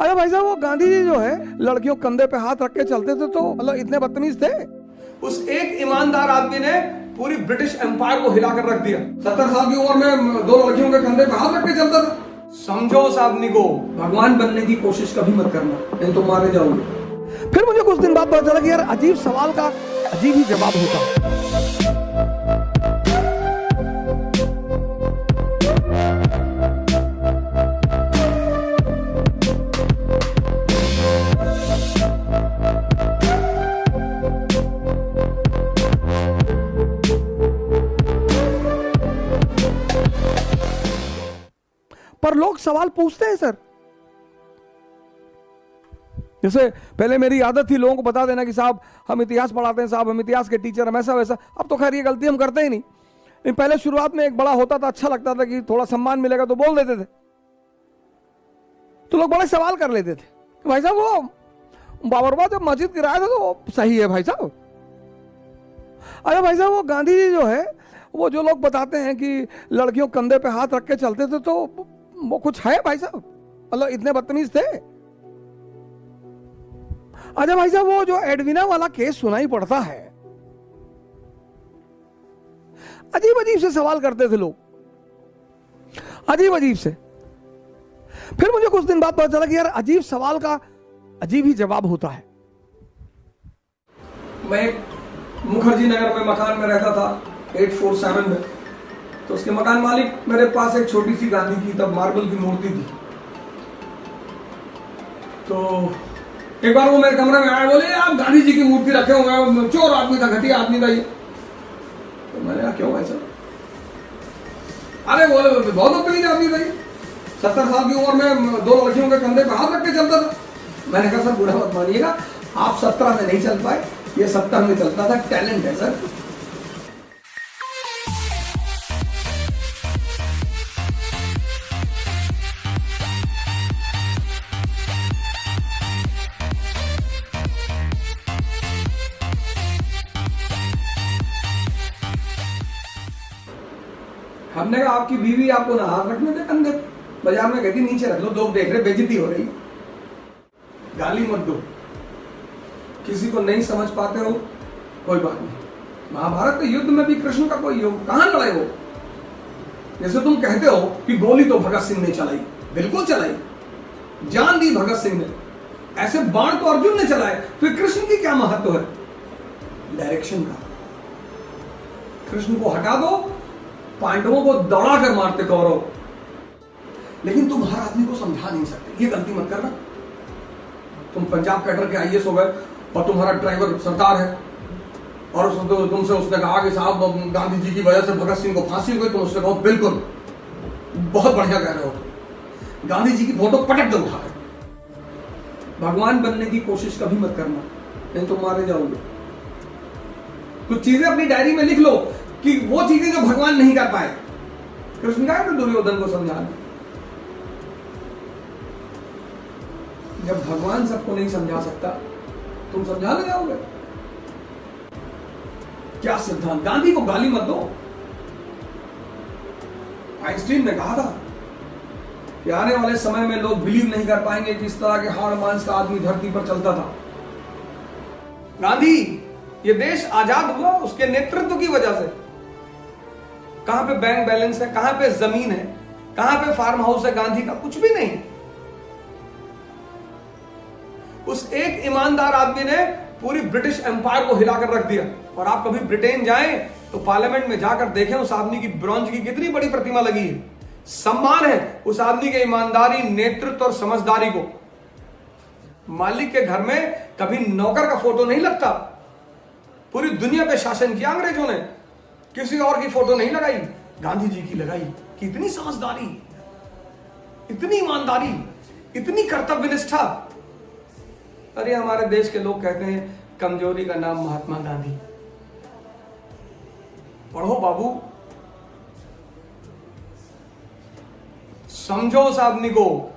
अरे भाई साहब, वो गांधी जी जो है लड़कियों कंधे पे हाथ रख के चलते थे तो मतलब इतने बदतमीज थे। उस एक ईमानदार आदमी ने पूरी ब्रिटिश एम्पायर को हिलाकर रख दिया। 70 साल की उम्र में 2 लड़कियों के कंधे पे हाथ रख के चलता था। समझो उस आदमी को। भगवान बनने की कोशिश कभी मत करना, नहीं तो मारे जाओगे। फिर मुझे कुछ दिन बाद पता चला कि यार अजीब सवाल का अजीब ही जवाब होता। पर लोग सवाल पूछते हैं सर। जैसे पहले मेरी आदत थी लोगों को बता देना कि साहब हम इतिहास पढ़ाते हैं, साहब हम इतिहास के टीचर हम, ऐसा वैसा। अब तो खैर ये गलती हम करते ही नहीं, लेकिन पहले शुरुआत में एक बड़ा होता था, अच्छा लगता था कि थोड़ा सम्मान मिलेगा तो बोल देते थे। तो लोग बड़े सवाल कर लेते थे कि भाई साहब वो बाबरवा जब मस्जिद गिराया था तो वो सही है भाई साहब। अरे भाई साहब, वो गांधी जी जो है, वो जो लोग बताते हैं कि लड़कियों कंधे पे हाथ रख के चलते थे तो वो कुछ है भाई साहब, मतलब इतने बदतमीज थे। अच्छा भाई साहब, वो जो एडविना वाला केस सुनाई पड़ता है, अजीब अजीब से सवाल करते थे लोग, अजीब अजीब से। फिर मुझे कुछ दिन बाद पता चला कि यार अजीब सवाल का अजीब ही जवाब होता है। मैं मुखर्जी नगर में मकान में रहता था 847 में। तो उसके मकान मालिक मेरे पास एक छोटी सी गांधी की तब मार्बल की मूर्ति थी। तो एक बार वो मेरे कमरे में आए, बोले आप गांधी जी की मूर्ति रखे हुए, चोर आदमी था, घटिया आदमी था ये। तो मैंने कहा क्यों ऐसा? अरे बोले बहुत बदतमीज आदमी था ये, 70 साल की उम्र में 2 लड़कियों के कंधे पे हाथ रख के चलता था। मैंने कहा सर बुरा मत मानिएगा, आप 17 में नहीं चल पाए, ये 70 में चलता था, टैलेंट है सर। हमने कहा आपकी बीवी आपको ना हाथ रखने दे कंधे पे, बाजार में कहती नीचे रख लो, लोग देख रहे, बेइज्जती हो रही। गाली मत दो, किसी को नहीं समझ पाते हो कोई बात नहीं। महाभारत के युद्ध में भी कृष्ण का कोई योग कहां लड़े हो? जैसे तुम कहते हो कि गोली तो भगत सिंह ने चलाई, बिल्कुल चलाई, जान दी भगत सिंह ने, ऐसे बाण तो अर्जुन ने चलाए, फिर कृष्ण की क्या महत्व है? डायरेक्शन का। कृष्ण को हटा दो, पांडवों को दौड़ा कर मारते कौरव, लेकिन तुम हर आदमी को समझा नहीं सकते, ये गलती मत करना। तुम पंजाब कैडर के आईएएस हो गए और तुम्हारा ड्राइवर सरदार है और तुमसे उसने कहा कि साहब गांधी जी की वजह से भगत सिंह को फांसी हो गई, तुम उसने कहो बिल्कुल बहुत बढ़िया कह रहे हो, गांधी जी की फोटो पटक दो उठाकर। भगवान बनने की कोशिश कभी मत करना, नहीं तो मारे जाओगे। कुछ चीजें अपनी डायरी में लिख लो कि वो चीजें जो भगवान नहीं कर पाए। कृष्ण का तो दुर्योधन को समझाना, जब भगवान सबको नहीं समझा सकता तुम समझाने जाओगे? क्या सिद्धांत? गांधी को गाली मत दो। आइंस्टीन ने कहा था कि आने वाले समय में लोग बिलीव नहीं कर पाएंगे कि इस तरह के हाड़ मांस का आदमी धरती पर चलता था। गांधी, ये देश आजाद हुआ उसके नेतृत्व की वजह से। कहां पे बैंक बैलेंस है, कहां पे जमीन है, कहां पे फार्म हाउस है गांधी का? कुछ भी नहीं। उस एक ईमानदार आदमी ने पूरी ब्रिटिश एम्पायर को हिलाकर रख दिया। और आप कभी ब्रिटेन जाएं तो पार्लियामेंट में जाकर देखें उस आदमी की ब्रॉन्ज की कितनी बड़ी प्रतिमा लगी है। सम्मान है उस आदमी के ईमानदारी, नेतृत्व और समझदारी को। मालिक के घर में कभी नौकर का फोटो नहीं लगता। पूरी दुनिया पे शासन किया अंग्रेजों ने, किसी और की फोटो नहीं लगाई, गांधी जी की लगाई। कितनी समझदारी, इतनी ईमानदारी, इतनी कर्तव्य निष्ठा। अरे हमारे देश के लोग कहते हैं कमजोरी का नाम महात्मा गांधी। पढ़ो बाबू, समझो उस आदमी को।